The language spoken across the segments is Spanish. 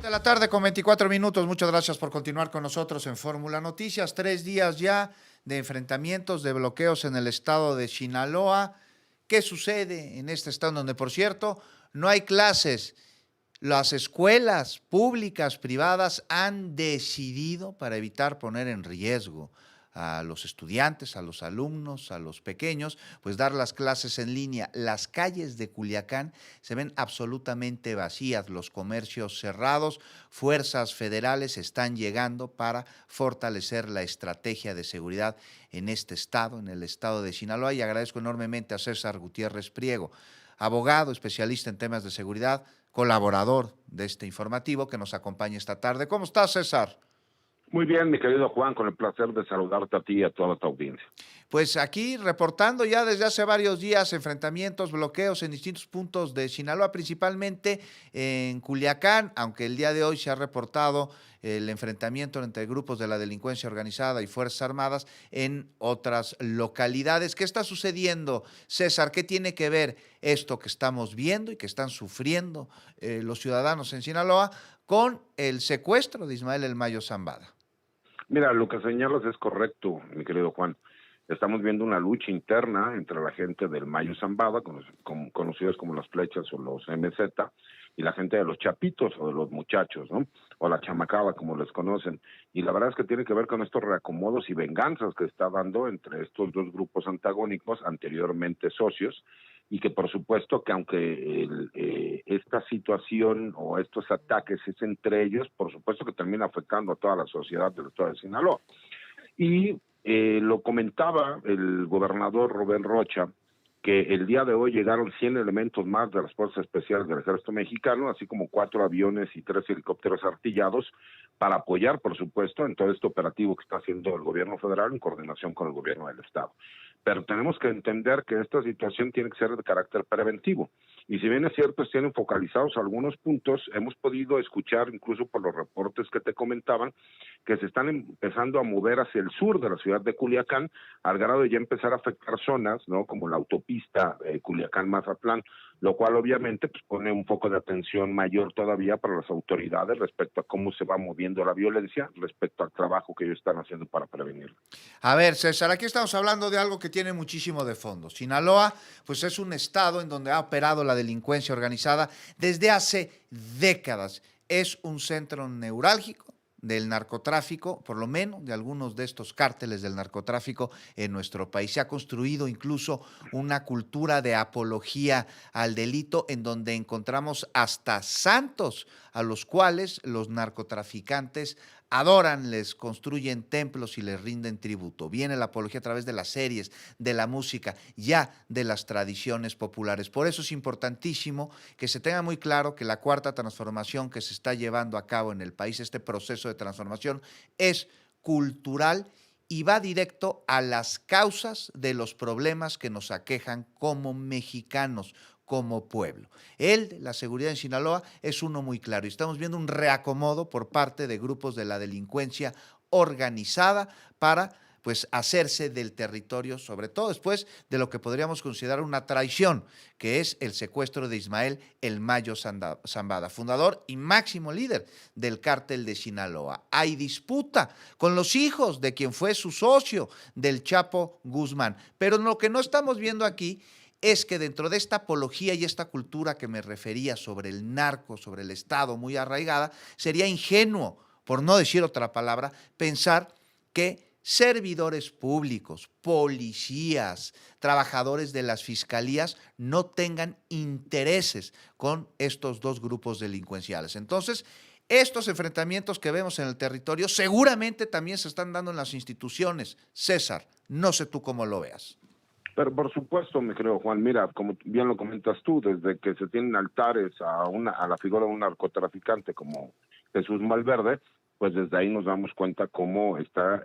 De la tarde con 24 minutos. Muchas gracias por continuar con nosotros en Fórmula Noticias. 3 días ya de enfrentamientos, de bloqueos en el estado de Sinaloa. ¿Qué sucede en este estado donde, por cierto, no hay clases? Las escuelas públicas, privadas, han decidido, para evitar poner en riesgo a los estudiantes, a los alumnos, a los pequeños, pues dar las clases en línea. Las calles de Culiacán se ven absolutamente vacías, los comercios cerrados. Fuerzas federales están llegando para fortalecer la estrategia de seguridad en este estado, en el estado de Sinaloa, y agradezco enormemente a César Gutiérrez Priego, abogado, especialista en temas de seguridad, colaborador de este informativo, que nos acompaña esta tarde. ¿Cómo estás, César? Muy bien, mi querido Juan, con el placer de saludarte a ti y a toda tu audiencia. Pues aquí reportando ya desde hace varios días enfrentamientos, bloqueos en distintos puntos de Sinaloa, principalmente en Culiacán, aunque el día de hoy se ha reportado el enfrentamiento entre grupos de la delincuencia organizada y Fuerzas Armadas en otras localidades. ¿Qué está sucediendo, César? ¿Qué tiene que ver esto que estamos viendo y que están sufriendo los ciudadanos en Sinaloa con el secuestro de Ismael El Mayo Zambada? Mira, lo que señalas es correcto, mi querido Juan. Estamos viendo una lucha interna entre la gente del Mayo Zambada, conocidos como las flechas o los MZ, y la gente de los chapitos o de los muchachos, ¿no? O la chamacada, como les conocen. Y la verdad es que tiene que ver con estos reacomodos y venganzas que está dando entre estos dos grupos antagónicos, anteriormente socios, y que por supuesto que aunque esta situación o estos ataques es entre ellos, por supuesto que termina afectando a toda la sociedad del estado de Sinaloa. Y lo comentaba el gobernador Rubén Rocha, que el día de hoy llegaron 100 elementos más de las Fuerzas Especiales del Ejército Mexicano, así como 4 aviones y 3 helicópteros artillados, para apoyar, por supuesto, en todo este operativo que está haciendo el gobierno federal en coordinación con el gobierno del estado. Pero tenemos que entender que esta situación tiene que ser de carácter preventivo. Y si bien es cierto, tienen focalizados algunos puntos, hemos podido escuchar, incluso por los reportes que te comentaban, que se están empezando a mover hacia el sur de la ciudad de Culiacán, al grado de ya empezar a afectar zonas, ¿no? Como la autopista Culiacán-Mazatlán, lo cual obviamente pues pone un foco de atención mayor todavía para las autoridades respecto a cómo se va moviendo la violencia, respecto al trabajo que ellos están haciendo para prevenirlo. A ver, César, aquí estamos hablando de algo que tiene muchísimo de fondo. Sinaloa, pues es un estado en donde ha operado la delincuencia organizada desde hace décadas. Es un centro neurálgico del narcotráfico, por lo menos de algunos de estos cárteles del narcotráfico en nuestro país. Se ha construido incluso una cultura de apología al delito en donde encontramos hasta santos a los cuales los narcotraficantes adoran, les construyen templos y les rinden tributo. Viene la apología a través de las series, de la música, ya de las tradiciones populares. Por eso es importantísimo que se tenga muy claro que la cuarta transformación que se está llevando a cabo en el país, este proceso de transformación, es cultural y va directo a las causas de los problemas que nos aquejan como mexicanos, como pueblo. La seguridad en Sinaloa, es uno muy claro. Y estamos viendo un reacomodo por parte de grupos de la delincuencia organizada para pues hacerse del territorio, sobre todo después de lo que podríamos considerar una traición, que es el secuestro de Ismael El Mayo Zambada, fundador y máximo líder del cártel de Sinaloa. Hay disputa con los hijos de quien fue su socio, del Chapo Guzmán. Pero lo que no estamos viendo aquí es que dentro de esta apología y esta cultura que me refería sobre el narco, sobre el Estado muy arraigada, sería ingenuo, por no decir otra palabra, pensar que servidores públicos, policías, trabajadores de las fiscalías no tengan intereses con estos dos grupos delincuenciales. Entonces, estos enfrentamientos que vemos en el territorio seguramente también se están dando en las instituciones. César, no sé tú cómo lo veas. Pero por supuesto, mi querido Juan, mira, como bien lo comentas tú, desde que se tienen altares a la figura de un narcotraficante como Jesús Malverde, pues desde ahí nos damos cuenta cómo está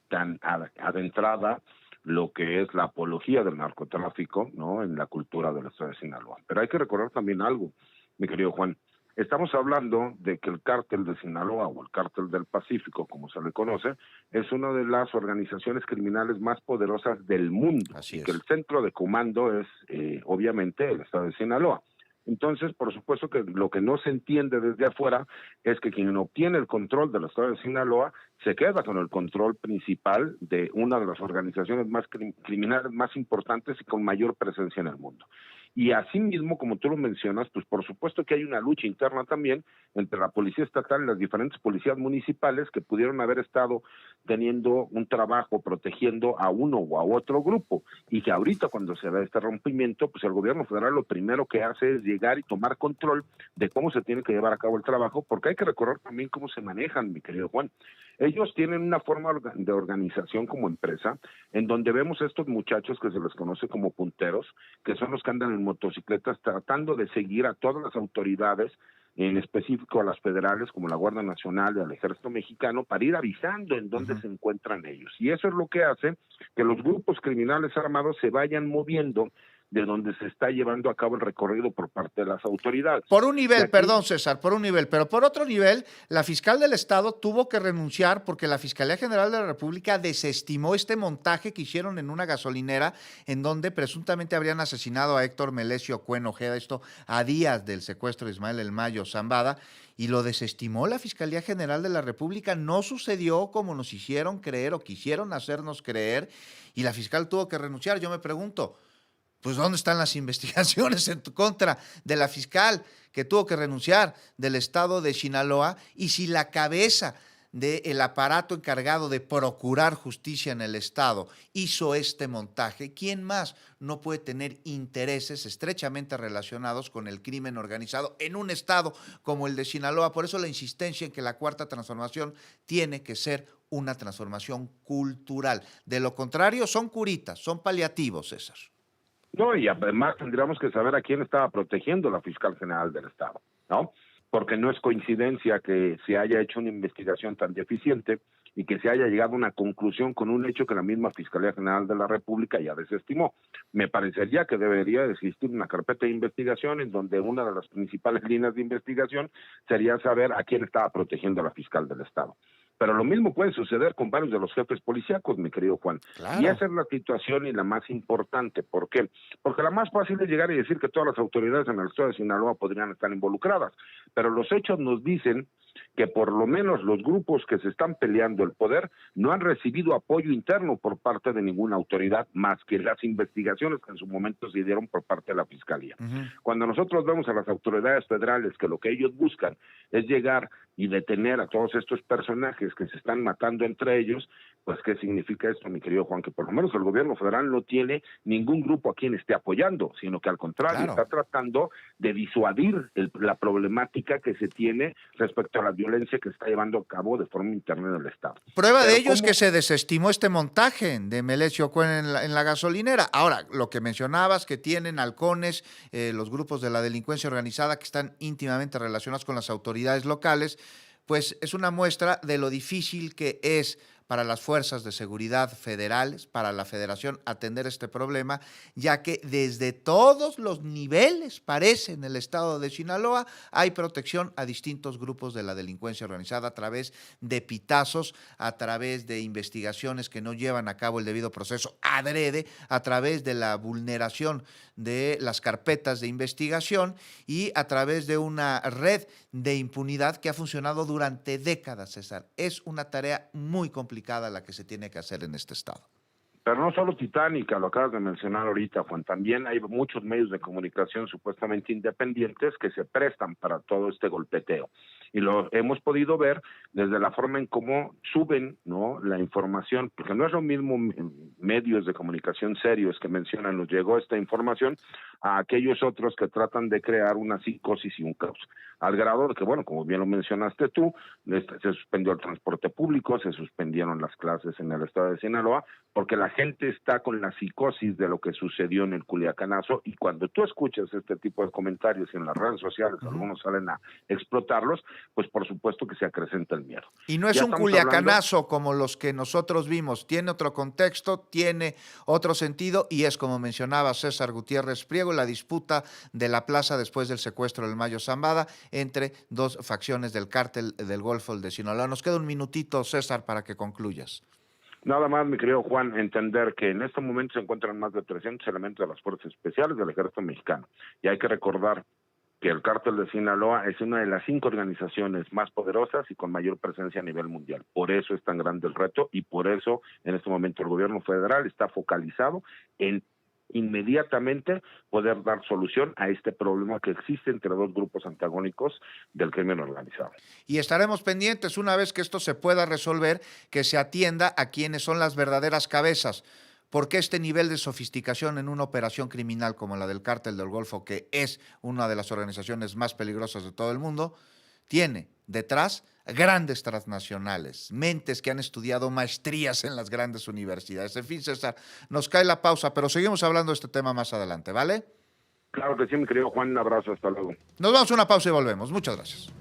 tan adentrada lo que es la apología del narcotráfico, ¿no? En la cultura del estado de Sinaloa. Pero hay que recordar también algo, mi querido Juan. Estamos hablando de que el cártel de Sinaloa o el cártel del Pacífico, como se le conoce, es una de las organizaciones criminales más poderosas del mundo Así y que el es. centro de comando es obviamente el estado de Sinaloa. Entonces, por supuesto que lo que no se entiende desde afuera es que quien obtiene el control del estado de Sinaloa se queda con el control principal de una de las organizaciones más criminales más importantes y con mayor presencia en el mundo. Y asimismo, como tú lo mencionas, pues por supuesto que hay una lucha interna también entre la policía estatal y las diferentes policías municipales que pudieron haber estado teniendo un trabajo protegiendo a uno o a otro grupo, y que ahorita cuando se da este rompimiento, pues el gobierno federal lo primero que hace es llegar y tomar control de cómo se tiene que llevar a cabo el trabajo, porque hay que recordar también cómo se manejan, mi querido Juan. Ellos tienen una forma de organización como empresa, en donde vemos a estos muchachos que se les conoce como punteros, que son los que andan en motocicletas tratando de seguir a todas las autoridades, en específico a las federales como la Guardia Nacional y al Ejército Mexicano, para ir avisando en dónde se encuentran ellos. Y eso es lo que hace que los grupos criminales armados se vayan moviendo de donde se está llevando a cabo el recorrido por parte de las autoridades. Por un nivel, aquí, perdón César, por un nivel, pero por otro nivel, la fiscal del Estado tuvo que renunciar porque la Fiscalía General de la República desestimó este montaje que hicieron en una gasolinera en donde presuntamente habrían asesinado a Héctor Melesio Cuen Ojeda, esto a días del secuestro de Ismael El Mayo Zambada, y lo desestimó la Fiscalía General de la República. No sucedió como nos hicieron creer o quisieron hacernos creer, y la fiscal tuvo que renunciar. Yo me pregunto, pues ¿dónde están las investigaciones en contra de la fiscal que tuvo que renunciar del estado de Sinaloa? Y si la cabeza del aparato encargado de procurar justicia en el estado hizo este montaje, ¿quién más no puede tener intereses estrechamente relacionados con el crimen organizado en un estado como el de Sinaloa? Por eso la insistencia en que la cuarta transformación tiene que ser una transformación cultural. De lo contrario, son curitas, son paliativos, César. No, y además tendríamos que saber a quién estaba protegiendo la fiscal general del Estado, ¿no? Porque no es coincidencia que se haya hecho una investigación tan deficiente y que se haya llegado a una conclusión con un hecho que la misma Fiscalía General de la República ya desestimó. Me parecería que debería existir una carpeta de investigación en donde una de las principales líneas de investigación sería saber a quién estaba protegiendo la fiscal del Estado. Pero lo mismo puede suceder con varios de los jefes policíacos, mi querido Juan. Claro. Y esa es la situación y la más importante. ¿Por qué? Porque la más fácil es llegar y decir que todas las autoridades en el estado de Sinaloa podrían estar involucradas. Pero los hechos nos dicen que por lo menos los grupos que se están peleando el poder no han recibido apoyo interno por parte de ninguna autoridad más que las investigaciones que en su momento se dieron por parte de la Fiscalía. Cuando nosotros vemos a las autoridades federales que lo que ellos buscan es llegar y detener a todos estos personajes que se están matando entre ellos, pues ¿qué significa esto, mi querido Juan? Que por lo menos el gobierno federal no tiene ningún grupo a quien esté apoyando, sino que al contrario, está tratando de disuadir la problemática que se tiene respecto a la violencia que está llevando a cabo de forma interna en el Estado. Prueba de ello es que se desestimó este montaje de Melesio Cuen en la gasolinera. Ahora, lo que mencionabas, que tienen halcones, los grupos de la delincuencia organizada que están íntimamente relacionados con las autoridades locales, pues es una muestra de lo difícil que es para las fuerzas de seguridad federales, para la federación, atender este problema, ya que desde todos los niveles, parece, en el estado de Sinaloa, hay protección a distintos grupos de la delincuencia organizada a través de pitazos, a través de investigaciones que no llevan a cabo el debido proceso adrede, a través de la vulneración de las carpetas de investigación y a través de una red de impunidad que ha funcionado durante décadas, César. Es una tarea muy complicada la que se tiene que hacer en este estado. Pero no solo titánica, lo acabas de mencionar ahorita, Juan, también hay muchos medios de comunicación supuestamente independientes que se prestan para todo este golpeteo. Y lo hemos podido ver desde la forma en cómo suben, ¿no?, la información, porque no es lo mismo medios de comunicación serios que mencionan, nos llegó esta información, a aquellos otros que tratan de crear una psicosis y un caos. Al grado de que, bueno, como bien lo mencionaste tú, se suspendió el transporte público, se suspendieron las clases en el estado de Sinaloa, porque la gente está con la psicosis de lo que sucedió en el Culiacanazo, y cuando tú escuchas este tipo de comentarios en las redes sociales, algunos salen a explotarlos, pues por supuesto que se acrecenta el miedo. Y no es un Culiacanazo como los que nosotros vimos, tiene otro contexto, tiene otro sentido, y es, como mencionaba César Gutiérrez Priego, la disputa de la plaza después del secuestro del Mayo Zambada entre dos facciones del cártel del Golfo de Sinaloa. Nos queda un minutito, César, para que concluyas. Nada más, mi querido Juan, entender que en este momento se encuentran más de 300 elementos de las Fuerzas Especiales del Ejército Mexicano. Y hay que recordar que el cártel de Sinaloa es una de las 5 organizaciones más poderosas y con mayor presencia a nivel mundial. Por eso es tan grande el reto y por eso en este momento el gobierno federal está focalizado en inmediatamente poder dar solución a este problema que existe entre 2 grupos antagónicos del crimen organizado. Y estaremos pendientes una vez que esto se pueda resolver, que se atienda a quienes son las verdaderas cabezas. Porque este nivel de sofisticación en una operación criminal como la del Cártel del Golfo, que es una de las organizaciones más peligrosas de todo el mundo, tiene detrás grandes transnacionales, mentes que han estudiado maestrías en las grandes universidades. En fin, César, nos cae la pausa, pero seguimos hablando de este tema más adelante, ¿vale? Claro que sí, mi querido Juan, un abrazo, hasta luego. Nos vamos a una pausa y volvemos. Muchas gracias.